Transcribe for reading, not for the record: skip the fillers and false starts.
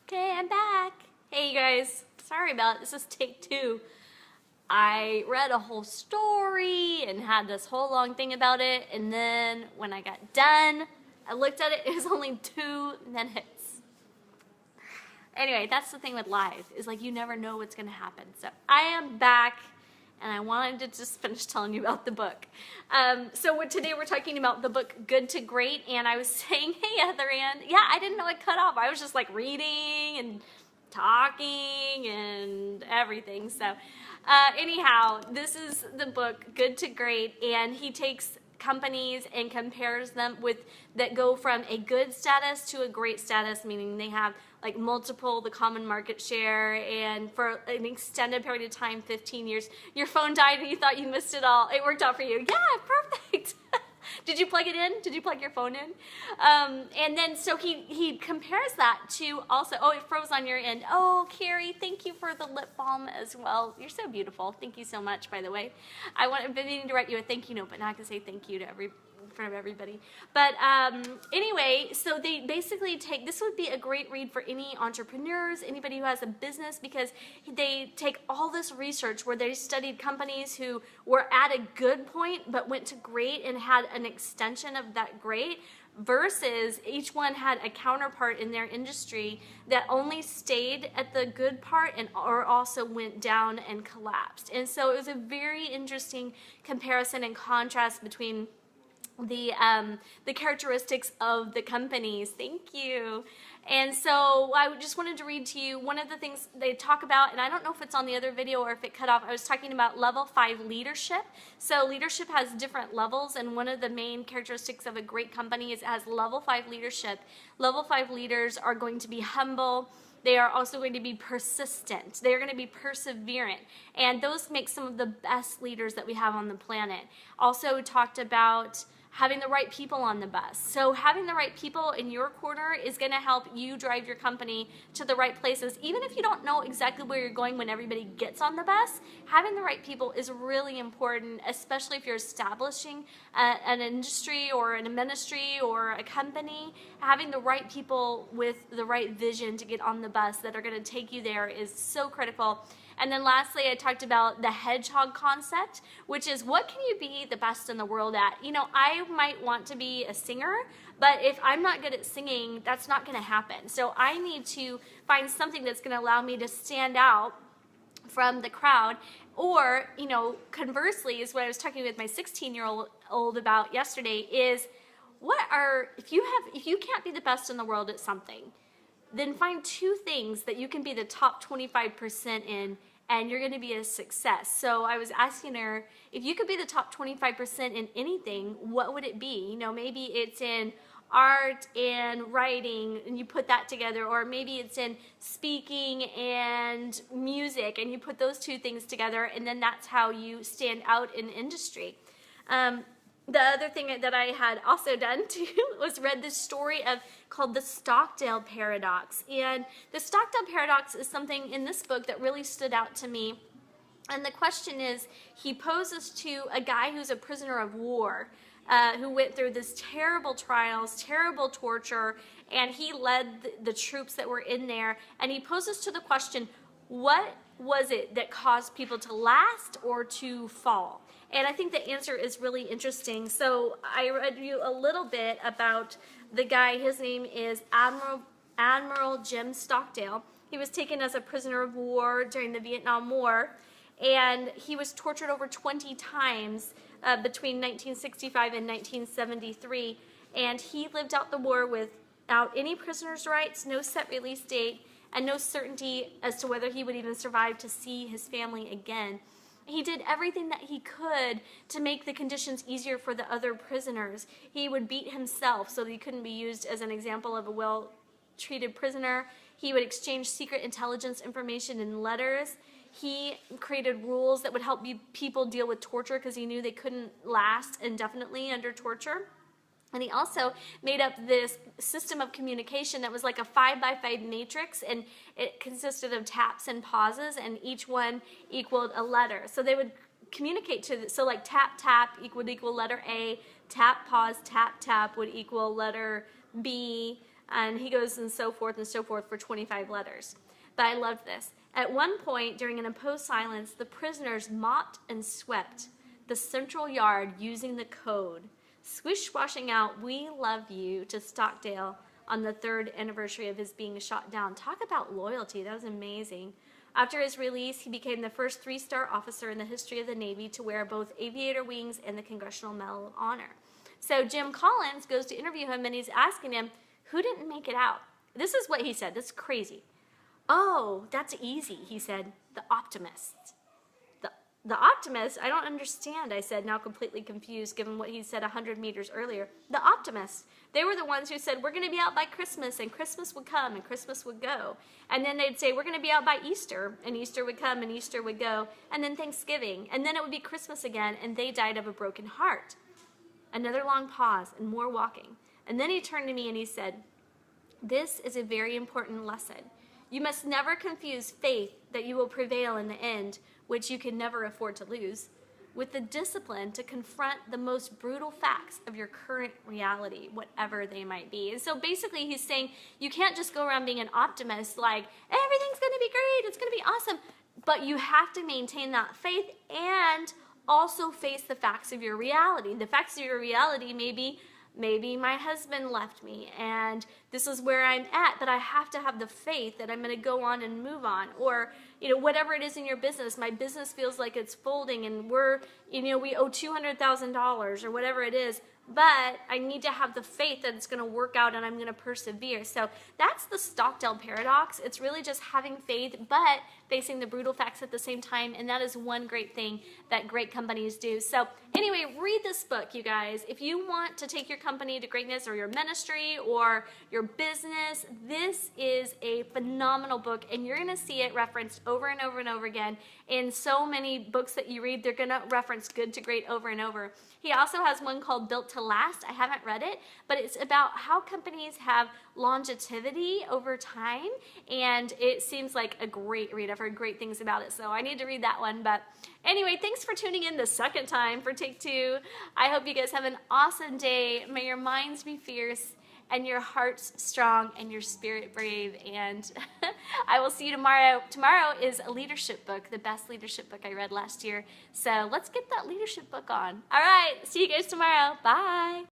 Okay, I'm back. Hey, you guys. Sorry about it. This is take 2. I read a whole story and had this whole long thing about it, and then when I got done, I looked at it, it was only 2 minutes. Anyway, that's the thing with live, is like you never know what's going to happen. So I am back, and I wanted to just finish telling you about the book. Today we're talking about the book Good to Great, and I was saying, hey Heather Ann, yeah, I didn't know it cut off. I was just like reading and talking and everything. So anyhow, this is the book Good to Great, and he takes companies and compares them with that go from a good status to a great status, meaning they have like multiple the common market share, and for an extended period of time, 15 years. Your phone died and you thought you missed it all. It worked out for you. Yeah, perfect. Did you plug it in? Did you plug your phone in? And then so he compares that to also, oh, it froze on your end. Oh, Carrie, thank you for the lip balm as well. You're so beautiful. Thank you so much, by the way. I've been meaning to write you a thank you note, but now I can say thank you to in front of everybody. But anyway, so they basically take, this would be a great read for any entrepreneurs, anybody who has a business, because they take all this research where they studied companies who were at a good point but went to great and had an extension of that great, versus each one had a counterpart in their industry that only stayed at the good part and or also went down and collapsed. And so it was a very interesting comparison and contrast between the characteristics of the companies. Thank you. And so I just wanted to read to you one of the things they talk about, and I don't know if it's on the other video or if it cut off. I was talking about level 5 leadership. So leadership has different levels, and one of the main characteristics of a great company is it has level 5 leadership. Level 5 leaders are going to be humble. They are also going to be persistent. They're going to be perseverant. And those make some of the best leaders that we have on the planet. Also talked about having the right people on the bus. So having the right people in your corner is going to help you drive your company to the right places. Even if you don't know exactly where you're going when everybody gets on the bus, having the right people is really important, especially if you're establishing an industry or a ministry or a company. Having the right people with the right vision to get on the bus that are going to take you there is so critical. And then lastly, I talked about the Hedgehog Concept, which is what can you be the best in the world at? You know, I might want to be a singer, but if I'm not good at singing, that's not going to happen. So I need to find something that's going to allow me to stand out from the crowd. Or, you know, conversely, is what I was talking with my 16-year-old about yesterday, is if you can't be the best in the world at something, then find 2 things that you can be the top 25% in, and you're going to be a success. So I was asking her, if you could be the top 25% in anything, what would it be? You know, maybe it's in art and writing, and you put that together, or maybe it's in speaking and music, and you put those 2 things together, and then that's how you stand out in industry. The other thing that I had also done too was read this story called the Stockdale Paradox. And the Stockdale Paradox is something in this book that really stood out to me. And the question is, he poses to a guy who's a prisoner of war, who went through this terrible trials, terrible torture, and he led the troops that were in there. And he poses to the question, what was it that caused people to last or to fall? And I think the answer is really interesting. So I read you a little bit about the guy. His name is Admiral Jim Stockdale. He was taken as a prisoner of war during the Vietnam War, and he was tortured over 20 times between 1965 and 1973. And he lived out the war without any prisoner's rights, no set release date, and no certainty as to whether he would even survive to see his family again. He did everything that he could to make the conditions easier for the other prisoners. He would beat himself so that he couldn't be used as an example of a well-treated prisoner. He would exchange secret intelligence information in letters. He created rules that would help people deal with torture because he knew they couldn't last indefinitely under torture. And he also made up this system of communication that was like a 5x5 matrix, and it consisted of taps and pauses, and each one equaled a letter. So they would communicate so like tap, tap would equal letter A, tap, pause, tap, tap would equal letter B, And he goes and so forth for 25 letters. But I loved this. At one point, during an imposed silence, the prisoners mopped and swept the central yard using the code, swish-washing out "We love you" to Stockdale on the 3rd anniversary of his being shot down. Talk about loyalty. That was amazing. After his release, he became the first 3-star officer in the history of the Navy to wear both aviator wings and the Congressional Medal of Honor. So Jim Collins goes to interview him, and he's asking him, who didn't make it out? This is what he said. That's crazy. "Oh, that's easy," he said. "The optimists." The optimists? I don't understand, I said, now completely confused given what he said 100 meters earlier. The optimists. They were the ones who said, we're going to be out by Christmas, and Christmas would come, and Christmas would go. And then they'd say, we're going to be out by Easter, and Easter would come, and Easter would go. And then Thanksgiving. And then it would be Christmas again, and they died of a broken heart. Another long pause, and more walking. And then he turned to me and he said, this is a very important lesson. You must never confuse faith that you will prevail in the end, which you can never afford to lose, with the discipline to confront the most brutal facts of your current reality, whatever they might be. And so basically he's saying you can't just go around being an optimist like, everything's going to be great, it's going to be awesome, but you have to maintain that faith and also face the facts of your reality. The facts of your reality may be, maybe my husband left me and this is where I'm at, but I have to have the faith that I'm going to go on and move on. Or, whatever it is in your business, my business feels like it's folding and we owe $200,000 or whatever it is, but I need to have the faith that it's going to work out and I'm going to persevere. So that's the Stockdale paradox. It's really just having faith, but facing the brutal facts at the same time. And that is one great thing that great companies do. So anyway, read this book, you guys. If you want to take your company to greatness or your ministry or your business, this is a phenomenal book. And you're going to see it referenced over and over and over again. In so many books that you read, they're going to reference good to great over and over. He also has one called Built to Last. I haven't read it, but it's about how companies have longevity over time, and it seems like a great read. I've heard great things about it, so I need to read that one. But anyway, thanks for tuning in the second time for Take Two. I hope you guys have an awesome day. May your minds be fierce and your hearts strong and your spirit brave, and I will see you tomorrow. Tomorrow is a leadership book, the best leadership book I read last year, so let's get that leadership book on. All right, see you guys tomorrow. Bye.